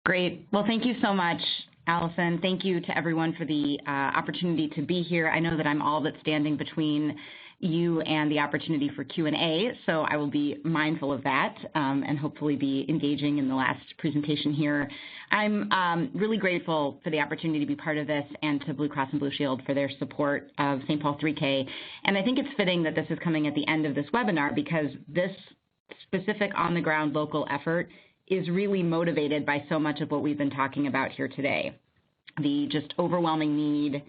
Great. Well, thank you so much, Allison. Thank you to everyone for the opportunity to be here. I know that I'm all that's standing between you and the opportunity for Q&A, so I will be mindful of that and hopefully be engaging in the last presentation here. I'm really grateful for the opportunity to be part of this and to Blue Cross and Blue Shield for their support of St. Paul 3K. And I think it's fitting that this is coming at the end of this webinar because this specific on-the-ground local effort is really motivated by so much of what we've been talking about here today, the just overwhelming need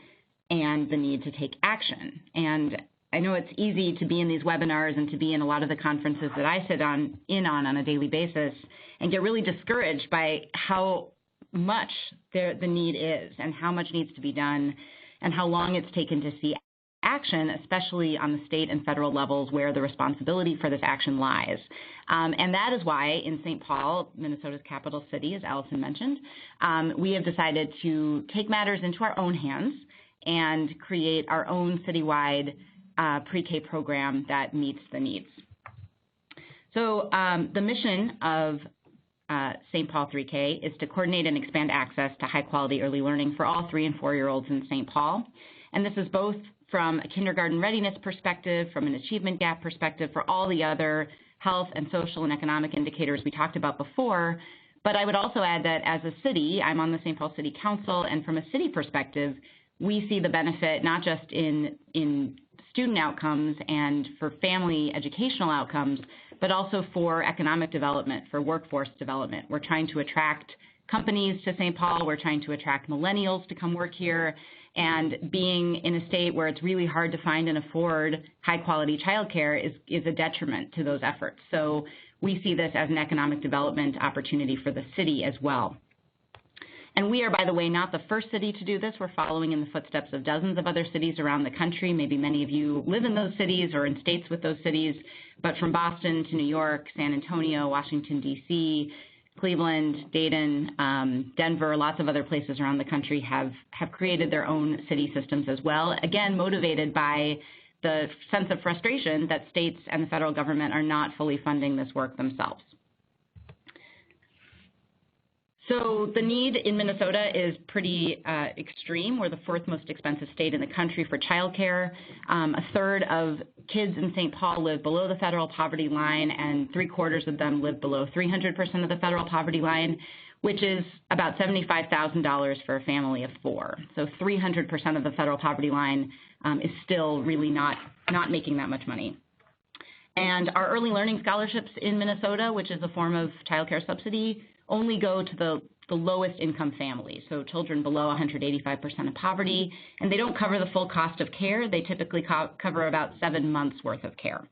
and the need to take action. And I know it's easy to be in these webinars and to be in a lot of the conferences that I sit in on a daily basis and get really discouraged by how much the need is and how much needs to be done and how long it's taken to see action, especially on the state and federal levels where the responsibility for this action lies. And that is why in St. Paul, Minnesota's capital city, as Allison mentioned, we have decided to take matters into our own hands and create our own citywide pre-K program that meets the needs. So the mission of St. Paul 3K is to coordinate and expand access to high-quality early learning for all 3- and 4-year-olds in St. Paul. And this is both from a kindergarten readiness perspective, from an achievement gap perspective, for all the other health and social and economic indicators we talked about before. But I would also add that as a city, I'm on the St. Paul City Council, and from a city perspective, we see the benefit not just in student outcomes and for family educational outcomes, but also for economic development, for workforce development. We're trying to attract companies to St. Paul. We're trying to attract millennials to come work here. And being in a state where it's really hard to find and afford high-quality childcare is a detriment to those efforts. So we see this as an economic development opportunity for the city as well. And we are, by the way, not the first city to do this. We're following in the footsteps of dozens of other cities around the country. Maybe many of you live in those cities or in states with those cities, but from Boston to New York, San Antonio, Washington, D.C., Cleveland, Dayton, Denver, lots of other places around the country have created their own city systems as well, again, motivated by the sense of frustration that states and the federal government are not fully funding this work themselves. So the need in Minnesota is pretty extreme. We're the 4th most expensive state in the country for childcare. A third of kids in St. Paul live below the federal poverty line, and 3/4 of them live below 300% of the federal poverty line, which is about $75,000 for a family of 4. So 300% of the federal poverty line is still really not making that much money. And our early learning scholarships in Minnesota, which is a form of childcare subsidy, only go to the lowest income families, so children below 185% of poverty, and they don't cover the full cost of care. They typically cover about 7 months worth of care.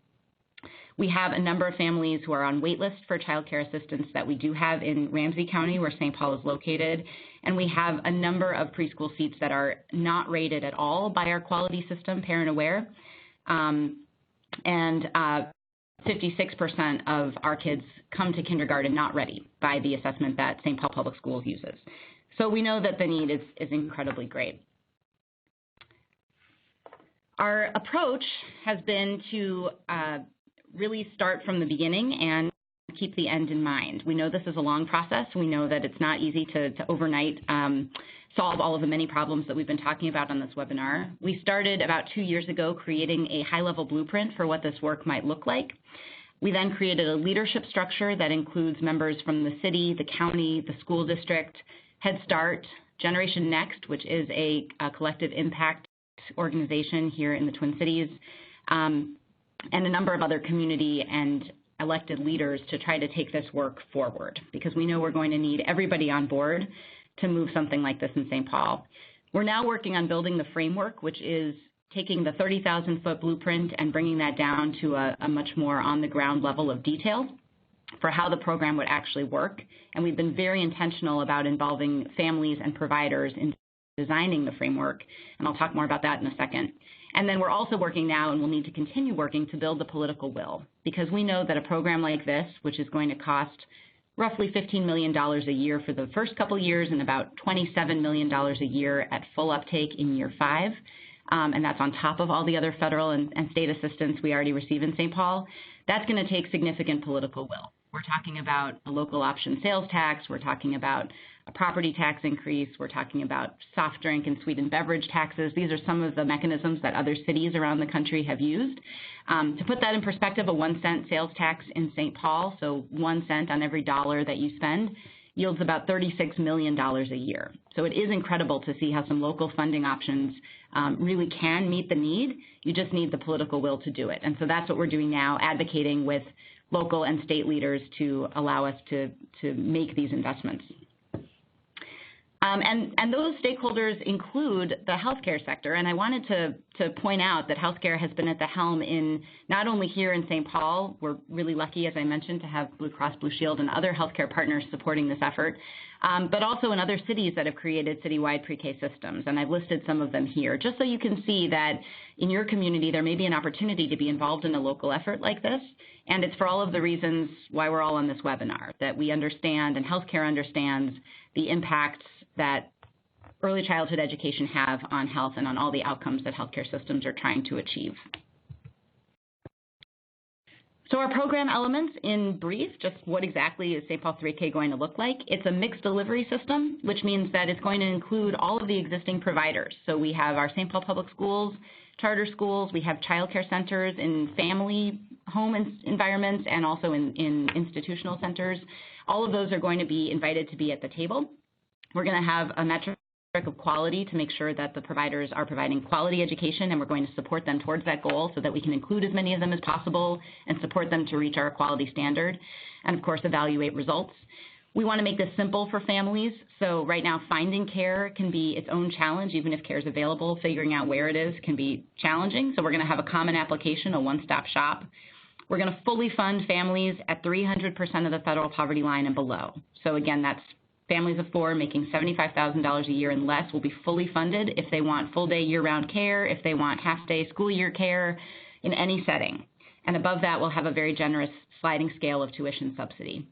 We have a number of families who are on wait list for child care assistance that we do have in Ramsey County, where St. Paul is located, and we have a number of preschool seats that are not rated at all by our quality system, Parent Aware, and 56% of our kids come to kindergarten not ready by the assessment that St. Paul Public Schools uses. So we know that the need is incredibly great. Our approach has been to really start from the beginning and keep the end in mind. We know this is a long process. We know that it's not easy to overnight solve all of the many problems that we've been talking about on this webinar. We started about 2 years ago creating a high-level blueprint for what this work might look like. We then created a leadership structure that includes members from the city, the county, the school district, Head Start, Generation Next, which is a collective impact organization here in the Twin Cities, and a number of other community and elected leaders to try to take this work forward, because we know we're going to need everybody on board to move something like this in St. Paul. We're now working on building the framework, which is taking the 30,000-foot blueprint and bringing that down to a much more on-the-ground level of detail for how the program would actually work. And we've been very intentional about involving families and providers in designing the framework, and I'll talk more about that in a second. And then we're also working now, and we'll need to continue working, to build the political will, because we know that a program like this, which is going to cost roughly $15 million a year for the first couple years and about $27 million a year at full uptake in year 5, and that's on top of all the other federal and state assistance we already receive in St. Paul, that's going to take significant political will. We're talking about a local option sales tax. We're talking about a property tax increase. We're talking about soft drink and sweetened beverage taxes. These are some of the mechanisms that other cities around the country have used. To put that in perspective, a 1 cent sales tax in St. Paul, so 1 cent on every dollar that you spend, yields about $36 million a year. So it is incredible to see how some local funding options really can meet the need. You just need the political will to do it. And so that's what we're doing now, advocating with local and state leaders to allow us to make these investments. And those stakeholders include the healthcare sector. And I wanted to point out that healthcare has been at the helm in not only here in St. Paul. We're really lucky, as I mentioned, to have Blue Cross Blue Shield and other healthcare partners supporting this effort, but also in other cities that have created citywide pre-K systems. And I've listed some of them here, just so you can see that in your community there may be an opportunity to be involved in a local effort like this. And it's for all of the reasons why we're all on this webinar, that we understand and healthcare understands the impacts that early childhood education have on health and on all the outcomes that healthcare systems are trying to achieve. So our program elements in brief, just what exactly is St. Paul 3K going to look like? It's a mixed delivery system, which means that it's going to include all of the existing providers. So we have our St. Paul Public Schools, charter schools, we have child care centers in family home environments and also in institutional centers. All of those are going to be invited to be at the table. We're going to have a metric of quality to make sure that the providers are providing quality education, and we're going to support them towards that goal so that we can include as many of them as possible and support them to reach our quality standard, and of course evaluate results. We want to make this simple for families. So right now finding care can be its own challenge. Even if care is available, figuring out where it is can be challenging. So we're going to have a common application, a one-stop shop. We're going to fully fund families at 300% of the federal poverty line and below. So again, that's families of 4 making $75,000 a year and less will be fully funded if they want full-day year-round care, if they want half-day school year care in any setting. And above that, we'll have a very generous sliding scale of tuition subsidy.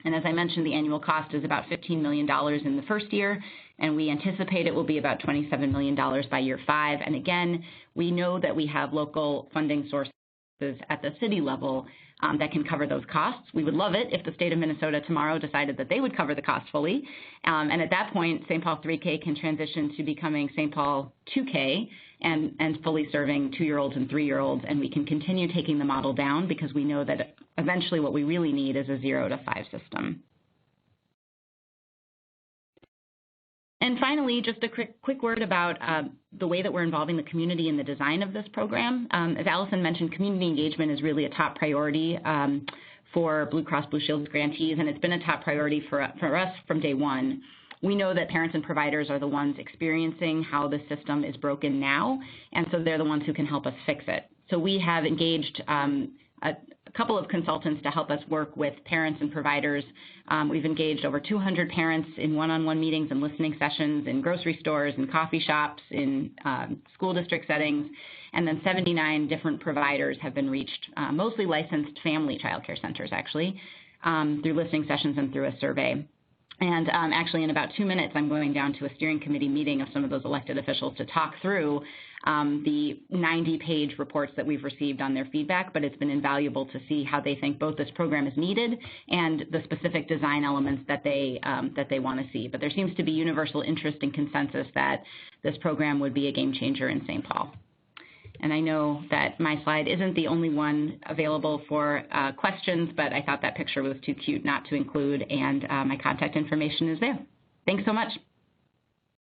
And as I mentioned, the annual cost is about $15 million in the first year, and we anticipate it will be about $27 million by year 5. And again, we know that we have local funding sources at the city level that can cover those costs. We would love it if the state of Minnesota tomorrow decided that they would cover the cost fully. And at that point, St. Paul 3K can transition to becoming St. Paul 2K and fully serving 2-year-olds and 3-year-olds. And we can continue taking the model down because we know that eventually what we really need is a 0 to 5 system. And finally, just a quick word about the way that we're involving the community in the design of this program. As Allison mentioned, community engagement is really a top priority for Blue Cross Blue Shield's grantees, and it's been a top priority for us from day one. We know that parents and providers are the ones experiencing how the system is broken now, and so they're the ones who can help us fix it. So we have engaged a couple of consultants to help us work with parents and providers. We've engaged over 200 parents in one-on-one meetings and listening sessions in grocery stores and coffee shops, in school district settings, and then 79 different providers have been reached, mostly licensed family child care centers actually, through listening sessions and through a survey. And actually in about 2 minutes, I'm going down to a steering committee meeting of some of those elected officials to talk through the 90-page reports that we've received on their feedback, but it's been invaluable to see how they think both this program is needed and the specific design elements that they want to see. But there seems to be universal interest and consensus that this program would be a game changer in St. Paul. And I know that my slide isn't the only one available for questions, but I thought that picture was too cute not to include, and my contact information is there. Thanks so much.